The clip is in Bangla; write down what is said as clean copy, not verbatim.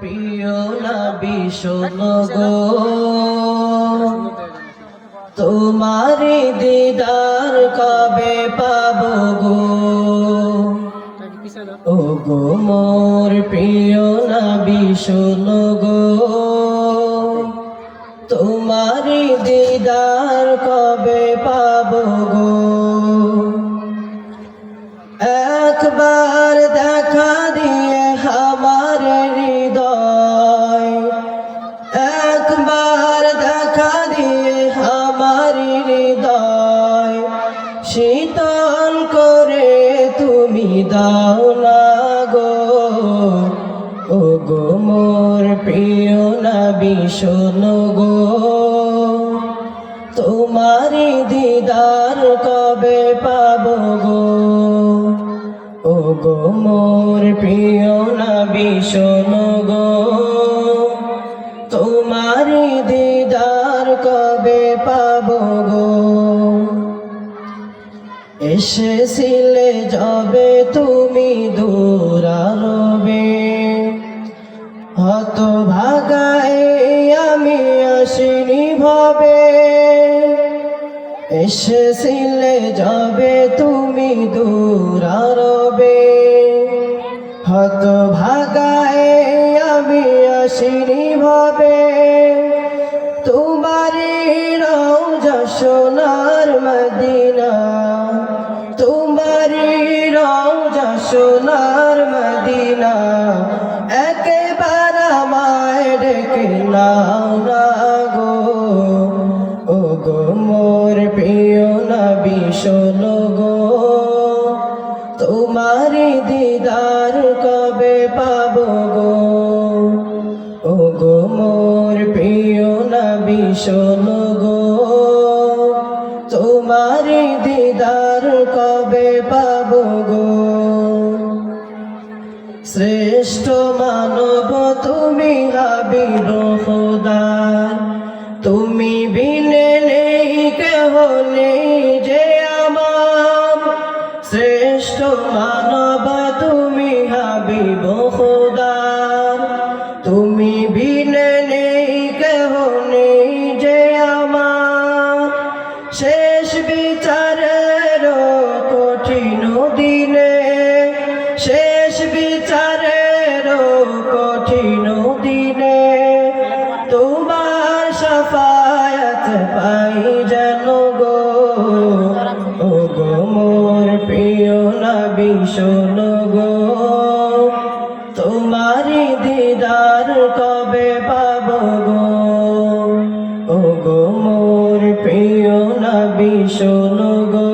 প্রিয় নবী শোনো গো, তোমারি দিদার কবে পাবো গো। ও গো মোর প্রিয় নবী শোনো গো, তোমারি দিদার কবে পাবো গো। একবার দেখা দিয়ে আমার হৃদয়, একবার দেখা দিয়ে আমার হৃদয় শীতল করে তুমি দাও না গো। ও গো মোর প্রিয় নবী শোনো গো, তোমারি দিদার কবে পাবো গো। ও গো মোর প্রিয় নবী শোনো গো, তোমারি দিদার কবে পাবো গো। এসেছিলে যাবে তুমি দূর আরবে, হতভাগায় আমি আসিনি ভবে। এসেছিলে যাবে তুমি দূর আরবে, হতভাগায় আমি আসিনি ভবে। তোমারি রওজা সোনার মদিনা, তোমারি রওজা সোনার মদিনা একবার আমায় ডেকে নাও না গো। ও গো মোর প্রিয় নবী শোনো গো, তোমারি দিদার কবে পাবো গো। ও গো মোর প্রিয় নবী শোনো গো, তোমারি দিদার কবে পাবো গো। শ্রেষ্ঠ মানব তুমি হাবিব খোদার, তুমি বিনে নেই কেহ নেই যে আমার। শ্রেষ্ঠ মানব তুমি হাবিব খোদার, তুমি বিনে নেই কেহ নেই যে আমার। শেষ বিচারের কঠিন দিনে, শেষ বিচারের কঠিন দিনে তোমার শাফায়াত পাই যেন গো। ও গো মোর প্রিয় নবী শোনো গো, তোমারি দিদার কবে পাবো গো। ও গো মোর প্রিয় নবী শোনো গো,